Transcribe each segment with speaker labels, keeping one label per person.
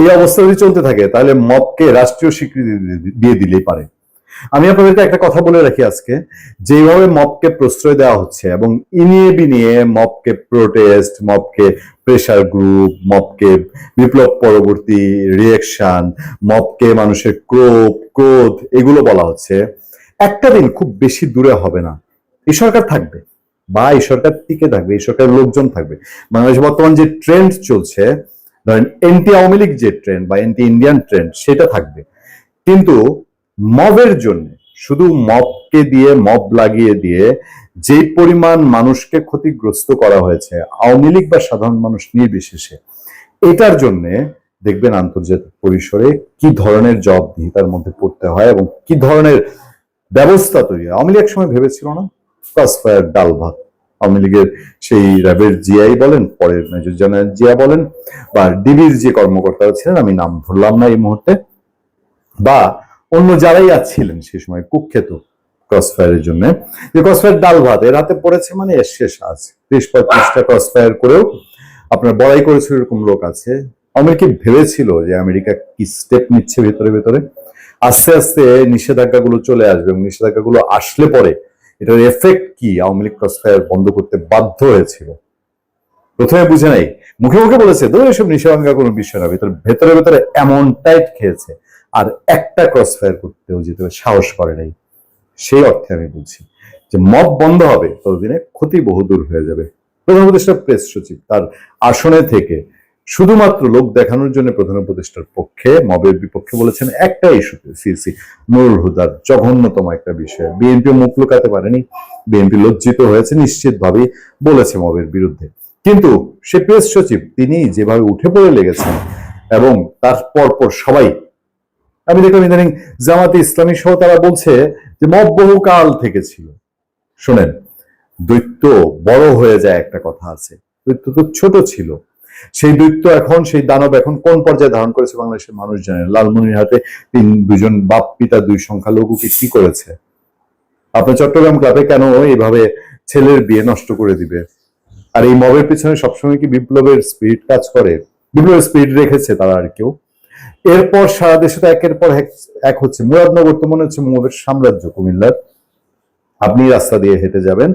Speaker 1: এই অবস্থা যদি চলতে থাকে তাহলে মবকে রাষ্ট্রীয় স্বীকৃতি দিয়ে দিলেই পারে। আমি আপনাদেরকে একটা কথা বলে রাখি আজকে, যেভাবে মবকে প্রশ্রয় দেওয়া হচ্ছে এবং ইনিয়ে বিনিয়ে মবকে প্রোটেস্ট, মবকে প্রেশার গ্রুপ, মবকে বিপ্লব পরবর্তী রিয়েকশন, মবকে মানুষের ক্রোধ এগুলো বলা হচ্ছে, একটা দিন খুব বেশি দূরে হবে না এই সরকার থাকবে, বা এই সরকার টিকে থাকবে, এই সরকারের লোকজন থাকবে। বাংলাদেশে বর্তমান যে ট্রেন্ড চলছে, ধরেন এন্টি আওয়ামী লীগ যে ট্রেন্ড বা এন্টি ইন্ডিয়ান ট্রেন্ড, সেটা থাকবে। কিন্তু মবের জন্য, শুধু মবকে দিয়ে, মব লাগিয়ে দিয়ে যে পরিমাণ মানুষকে ক্ষতিগ্রস্ত করা হয়েছে আওয়ামী লীগ বা সাধারণ মানুষ নির্বিশেষে, এটার জন্য দেখবেন আন্তর্জাতিক পরিসরে কি ধরনের জবাবদিহিতার মধ্যে পড়তে হয় এবং কি ধরনের ব্যবস্থা তৈরি হয়। আওয়ামী লীগ এক সময় ভেবেছিল না ক্রসফায়ার ডাল ভাত, আওয়ামী লীগের সেই র্যাবের জিআই বলেন, পরের মেজর জেনারেল জিয়া বলেন, বা ডিবির যে কর্মকর্তারা ছিলেন, আমি নাম ধরলাম না এই মুহূর্তে, বা অন্য যারাই ছিলেন সে সময় কুখ্যাত ক্রসফায়ারের জন্য, যে ক্রসফায়ার ডাল ভাত এর হাতে পড়েছে মানে এর শেষ আছে। 30-35টা ক্রসফায়ার করেও আপনার বড়াই করেছিল এরকম লোক আছে। আমেরিকা ভেবেছিল যে আমেরিকা কি স্টেপ নিচ্ছে ভেতরে ভেতরে, আস্তে আস্তে নিষেধাজ্ঞাগুলো চলে আসবে এবং নিষেধাজ্ঞাগুলো আসলে পরে এটার এফেক্ট কি, আওয়ামী লীগ ক্রসফায়ার বন্ধ করতে বাধ্য হয়েছিল। প্রথমে বুঝে নাই, মুখে মুখে বলেছে তো এসব নিষেধাজ্ঞা কোনো বিষয় না, ভেতরে ভেতরে এমন টাইট খেয়েছে আর একটা ক্রসফায়ার করতেও যেতে সাহস করে নাই। সেই অর্থে আমি বলছি যে মব বন্ধ হবে ততদিনে ক্ষতি বহুদূর হয়ে যাবে। প্রধান উপদেষ্টা প্রেস সচিব তার আসনে থেকে শুধুমাত্র লোক দেখানোর জন্য প্রধান উপদেষ্টার পক্ষে, মবের বিপক্ষে বলেছেন একটা ইস্যুতে, সিসি নুরুল হুদার জঘন্যতম একটা বিষয়। বিএনপি মুখ লুকাতে পারেনি, বিএনপি লজ্জিত হয়েছে, নিশ্চিতভাবেই বলেছে মবের বিরুদ্ধে। কিন্তু সে প্রেস সচিব তিনি যেভাবে উঠে পড়ে লেগেছেন এবং তার পরপর সবাই, আমি দেখলাম ইদানিং জামাতে ইসলামী সহ তারা বলছে যে মব বহুকাল থেকে ছিল। শোনেন, দৈত্য বড় হয়ে যায় একটা কথা আছে, দৈত্য তো ছোট ছিল, সেই দৈত্য এখন, সেই দানব এখন কোন পর্যায়ে ধারণ করেছে বাংলাদেশের মানুষ জানে। লালমনিরহাটে দুজন বাপ পিতা দুই সংখ্যালঘুকে কি করেছে। আপনার চট্টগ্রাম ক্লাবে কেন এইভাবে ছেলের বিয়ে নষ্ট করে দিবে? আর এই মবের পিছনে সবসময় কি বিপ্লবের স্পিরিট কাজ করে? বিপ্লবের স্পিরিট রেখেছে তারা আর কেউ? এরপর সারা দেশে তো একের পর এক হচ্ছে। মুরাদনগর তো মনে হচ্ছে মবের সাম্রাজ্য কুমিল্লার। আপনি রাস্তা দিয়ে হেঁটে যাবেন,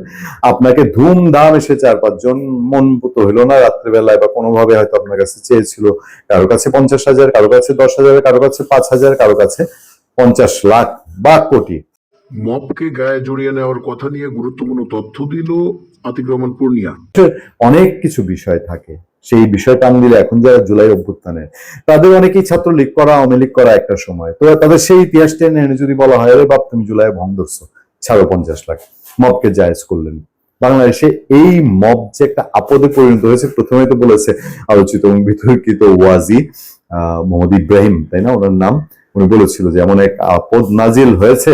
Speaker 1: আপনাকে ধুমধাম এসে 4-5 জন, মন পুতো হইলো না রাত্রিবেলায় বা কোনোভাবে হয়তো আপনার কাছে চেয়েছিল, কারো কাছে 50,000, কারো কাছে 10,000, কারো কাছে 5,000, কারো কাছে 50 লাখ বা কোটি।
Speaker 2: মবকে গায়ে জড়িয়ে নেওয়ার কথা নিয়ে গুরুত্বপূর্ণ তথ্য দিল আতিক রহমান পূর্ণিয়া।
Speaker 1: অনেক কিছু বিষয় থাকে, সেই বিষয় টান দিলে এখন যারা জুলাই অভ্যুত্থানের, তাদের অনেকেই ছাত্রলীগ করা, আওয়ামী লীগ করা একটা সময়, তো তাদের সেই ইতিহাস টেনে এনে যদি বলা হয় আরে বাপ তুমি জুলাই ভং ধরছো, ছাড়ো 50 লাখ, মবকে জায়েজ করলেন। বাংলাদেশে এই মব যে একটা আপদে পরিণত হয়েছে, প্রথমে তো বলেছে আলোচিত এবং বিতর্কিত ওয়াজি মোহাম্মদ ইব্রাহিম, তাই না ওনার নাম, উনি বলেছিল যে এমন এক আপদ নাজিল হয়েছে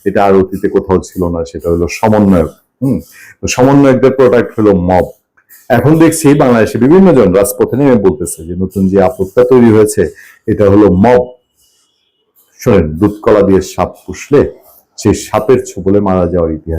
Speaker 1: এটা আর অতীতে কোথাও ছিল না, সেটা হলো সমন্বয়ক। সমন্বয়কদের প্রোডাক্ট হলো মব। এখন দেখছি বাংলাদেশে বিভিন্ন জন রাজপথে নেমে বলতেছে যে নতুন যে আপদটা তৈরি হয়েছে এটা হলো মব। শোনেন, দুধ কলা দিয়ে সাপ পুষলে সেই সাপের ছোবলে মারা যাওয়ার ইতিহাস।